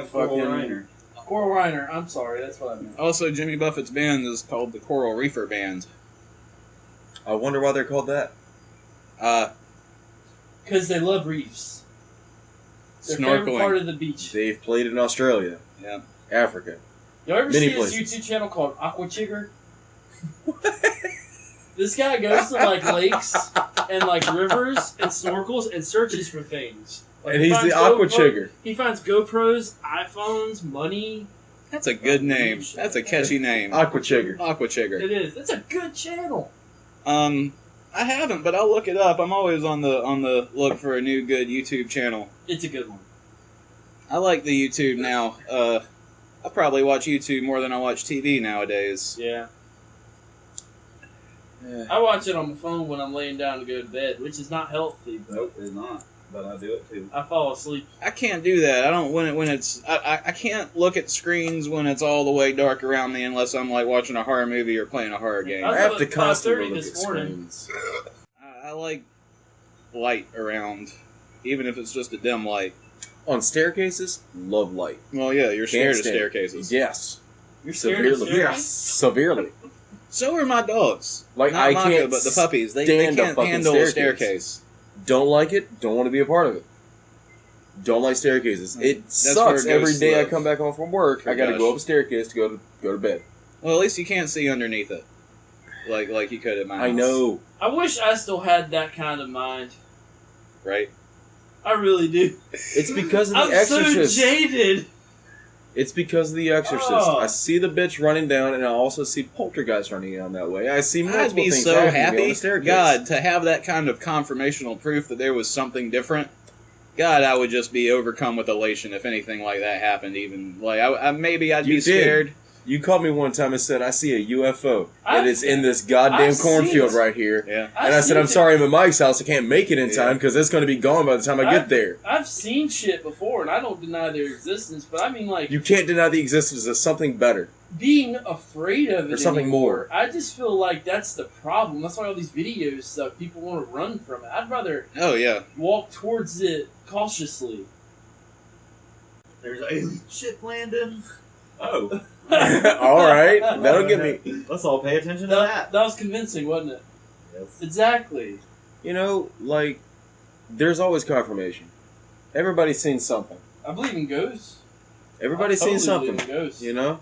Coral fucking... Reiner. Coral Reiner. I'm sorry, that's what I meant. Also, Jimmy Buffett's band is called the Coral Reefer Band. I wonder why they're called that. Because they love reefs. Their favorite part Snorkeling. of the beach. They've played in Australia. Yeah. Africa. Y'all ever Many see places. this YouTube channel called Aqua Chigger? This guy goes to like lakes and like rivers and snorkels and searches for things. Like, And he he's finds the Aqua Chigger. He finds GoPros, iPhones, money. That's a good name. That's a catchy name. Aqua Chigger. Aqua Chigger. It is. It's a good channel. I haven't, but I'll look it up. I'm always on the look for a new good YouTube channel. It's a good one. I like the YouTube now. I probably watch YouTube more than I watch TV nowadays. Yeah. I watch it on my phone when I'm laying down to go to bed, which is not healthy. But Nope, it's not. But I do it too. I fall asleep. I can't do that. I don't when it's I can't look at screens when it's all the way dark around me unless I'm like watching a horror movie or playing a horror game. I have to at constantly 5:30 look at this morning. screens. I like light around, even if it's just a dim light. On staircases, love light. Well, yeah, you're scared of stand. staircases. Yes. You're scared of Severely. staircases? Yes. Severely. So are my dogs. Like, Not I Maka, can't but the puppies. They stand a can't fucking handle a staircase. staircase. Don't like it, don't want to be a part of it. Don't like staircases. It where sucks every ghosts day I live. come back home from work. For I gotta Josh. go up a staircase to go to bed. Well, at least you can't see underneath it, like you could at my house. I know. I wish I still had that kind of mind. right? I really do. It's because of the I'm Exorcist. so jaded. It's because of the Exorcist. Oh. I see the bitch running down, and I also see poltergeist running down that way. I see multiple I'd be things so happening on happy, the staircase. God, to have that kind of confirmational proof that there was something different. God, I would just be overcome with elation if anything like that happened. Even like, maybe I'd You be did. scared. You called me one time and said, I see a UFO. I've- It is in this goddamn I've cornfield seen it. right here. Yeah. And I said, I'm sorry, I'm at Mike's house. I can't make it in Yeah. time because it's going to be gone by the time I get there. I've seen shit before, and I don't deny their existence, but I mean, like, You can't deny the existence of something better. being afraid of it Or something anymore, more. I just feel like that's the problem. That's why all these videos suck. People want to run from it. I'd rather Oh yeah. walk towards it cautiously. There's alien shit landing. Oh. All right. That'll get me. Let's all pay attention to That that. was convincing, wasn't it? Yes. Exactly. You know, like, there's always confirmation. Everybody's seen something. I believe in ghosts. Everybody's I seen totally something. believe in ghosts. You know?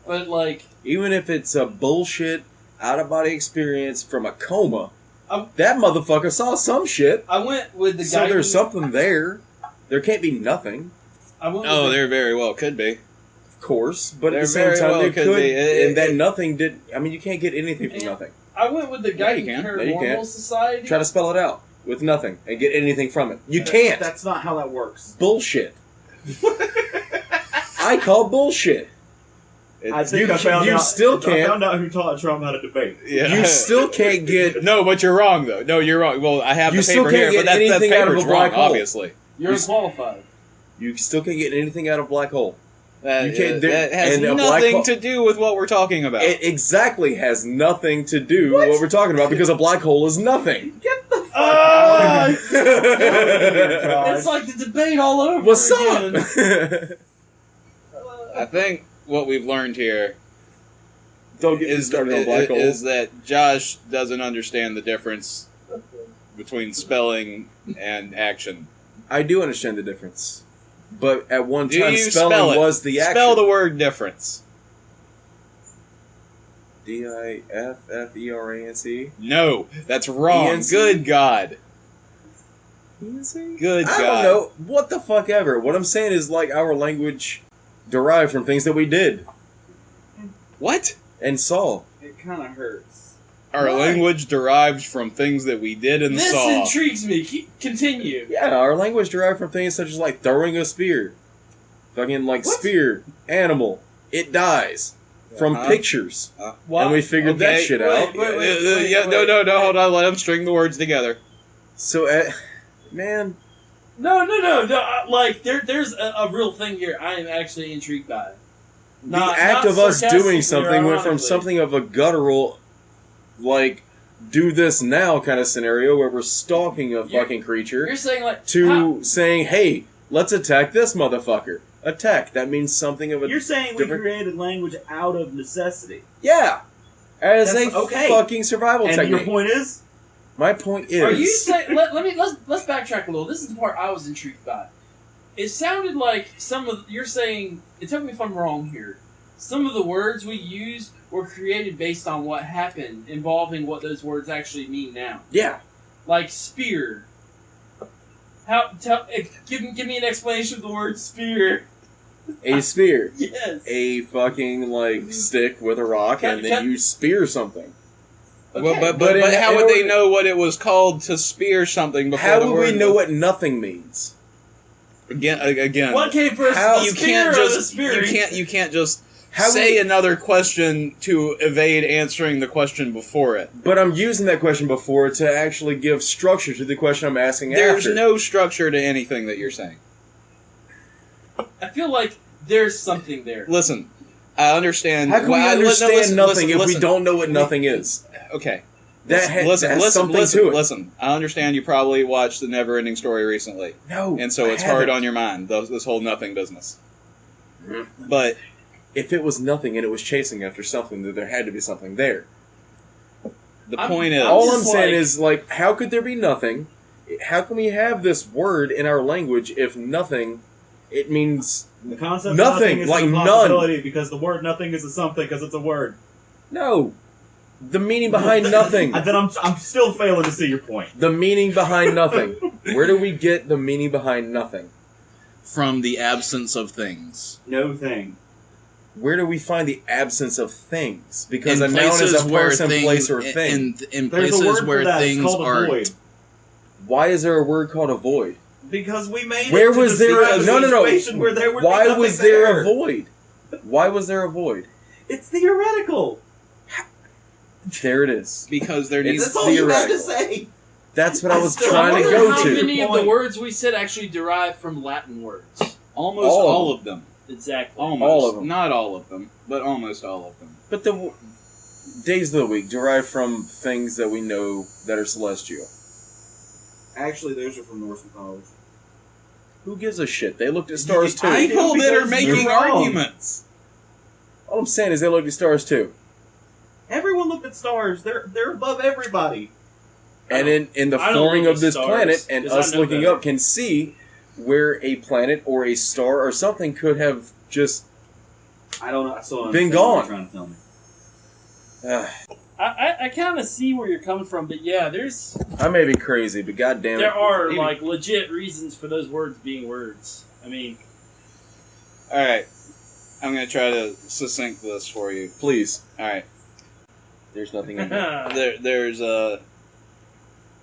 But, like, Even if it's a bullshit, out-of-body experience from a coma, I'm- that motherfucker saw some shit. I went with the So guy. there's something there. There can't be nothing, I went with Oh, the- there very well could be. of course. But There at the same very time, well there could could be. and that nothing did. I mean, you can't get anything from Yeah. nothing. I went with the guy you in can. No, you Paranormal can't. Society. Try to spell it out with nothing and get anything from it. You can't. That's not how that works. Bullshit. I call bullshit. I think you- I found you out. still I can't- found out who taught Trump how to debate. Yeah. You still can't get. No, but you're wrong though. No, you're wrong. Well, I have You the still paper can't here, get but that anything out of paper's a black wrong, hole. obviously. You're You- unqualified. You still can't get anything out of black hole. That, You can't- that has and a black nothing hole- to do with what we're talking about. It exactly has nothing to do with what we're talking about because a black hole is nothing. Ah! Josh. It's like the debate all over What's again. up? I think what we've learned here Don't get me is, started on black holes. is that Josh doesn't understand the difference between spelling and action. I do understand the difference, but at one Do time you spelling spell it? was the action. Spell the word difference. D-I-F-F-E-R-A-N-C. No, that's wrong. E-N-C? Good God. E-N-C? Good I God. don't know. What the fuck ever. What I'm saying is like our language derived from things that we did What? and saw. It kind of hurts. Our Why? language derives from things that we did and This saw. intrigues me. Continue. Yeah, our language derived from things such as like throwing a spear. Fucking like What? spear, animal, it dies. From Uh-huh. pictures. Why- And we figured that shit out. Wait, Yeah, no, hold on. Let him string the words together. So, man, No. Like there's a real thing here. I am actually intrigued by it. the act of us doing something went from ironically. something of a guttural, like, do this now kind of scenario where we're stalking a You're- fucking creature You're saying like to how- saying, hey, let's attack this motherfucker. attack. That means something of a You're saying different... we created language out of necessity. Yeah. As That's a okay. fucking survival And technique. your point is? My point is... Are you saying? Let's backtrack a little. This is the part I was intrigued by. It sounded like you're saying. Tell me if I'm wrong here. Some of the words we used were created based on what happened, involving what those words actually mean now. Yeah. Like spear. Give me an explanation of the word spear. A spear. Yes. A fucking, like, stick with a rock, and then you spear something. Okay. Well, but how would they know what it was called to spear something before How the would word we know was- what nothing means? Again. What came first? How- The You spear can't or the just spearing? you can't just How say would- another question to evade answering the question before it. But I'm using that question before to actually give structure to the question I'm asking There's after. no structure to anything that you're saying. I feel like there's something there. Listen, I understand. How can we understand listen, nothing if we listen. don't know what nothing is? Okay. That has something listen, to it. Listen, I understand you probably watched the Never-Ending Story recently, No. and so I it's hard haven't. on your mind, this whole nothing business. But If it was nothing and it was chasing after something, then there had to be something there. the I'm- point is... All I'm just saying like- is, like, how could there be nothing? How can we have this word in our language if nothing, it means The concept Nothing, of nothing is like a none. possibility because the word nothing is a something because it's a word. no. The meaning behind nothing. And then I'm still failing to see your point. The meaning behind nothing. Where do we get the meaning behind nothing? From the absence of things. No thing. Where do we find the absence of things? Because In a noun is a places where person, things, place, or thing. in There's a places word where for that. It's things called a are... void. Why is there a word called a void? Because we made Where it to was there describe a... a No, no, no. situation where there would be Why nothing was there there. a void? Why was there a void? It's theoretical. There it is. Because there needs... That's all you have to theoretical. say. That's what I was still trying to wonder go how to. many of the Point. words we said actually derive from Latin words. Almost All of all of them. Exactly. Almost. All of them. Not all of them, but almost all of them. But the days of the week derive from things that we know that are celestial. Actually, those are from Norse mythology. Who gives a shit? They looked at stars too. I- People that are because making you're wrong. arguments. All I'm saying is they looked at stars too. Everyone looked at stars. They're above everybody. And in the I don't forming look of at this stars, planet, and 'cause I us know looking better. up can see where a planet or a star or something could have just... I don't know. I still don't Been understand what gone. you're trying to tell me. I kind of see where you're coming from, but yeah, I may be crazy, but goddamn it. there are Maybe. like legit reasons for those words being words. I mean, Alright. I'm going to try to succinct this for you. Please. Alright. There's nothing in there. There's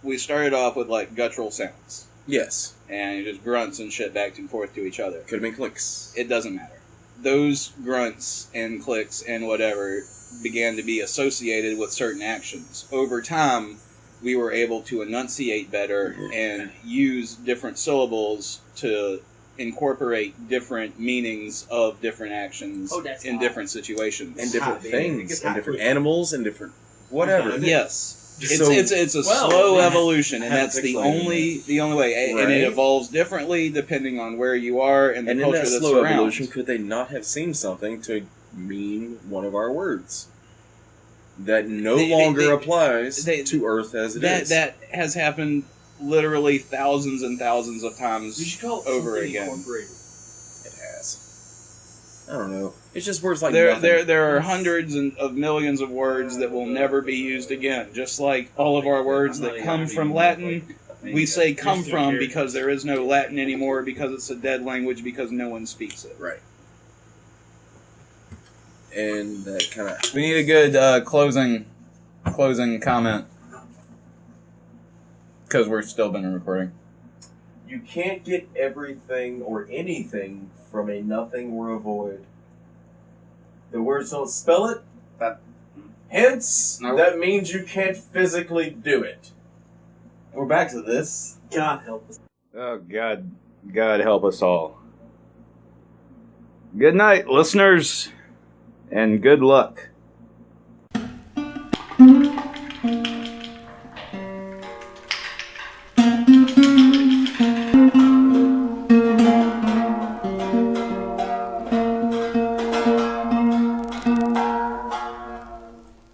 we started off with like guttural sounds. Yes. And just grunts and shit back and forth to each other. Could have been clicks. It doesn't matter. Those grunts and clicks and whatever began to be associated with certain actions. Over time, we were able to enunciate better and use different syllables to incorporate different meanings of different actions Oh, that's in hot. different situations. And different Hot, baby. things. It's And hot different quick. animals. And different... Whatever. Yes. So- It's a Well, slow yeah. evolution, and Have that's the fixated only way. And it Right. evolves differently depending on where you are and the And in culture that that's slow around. evolution, could they not have seen something to mean one of our words? That no They- longer they- applies they- to Earth as it is. That has happened literally thousands and thousands of times we should call it over something again. incorporated. It has. I don't know. It's just words like There, nothing. there are hundreds of millions of words that will never be used again. Just like all of our words I'm not that even come gonna from be Latin, like- we say come Just from characters. because there is no Latin anymore because it's a dead language because no one speaks it. Right. And that kind of... We need a good closing comment because we're still been recording. You can't get everything or anything from a nothing or a void. The words don't spell it. Hence, No. that means you can't physically do it. We're back to this. God help us. Oh, God help us all. Good night, listeners, and good luck. Thank you.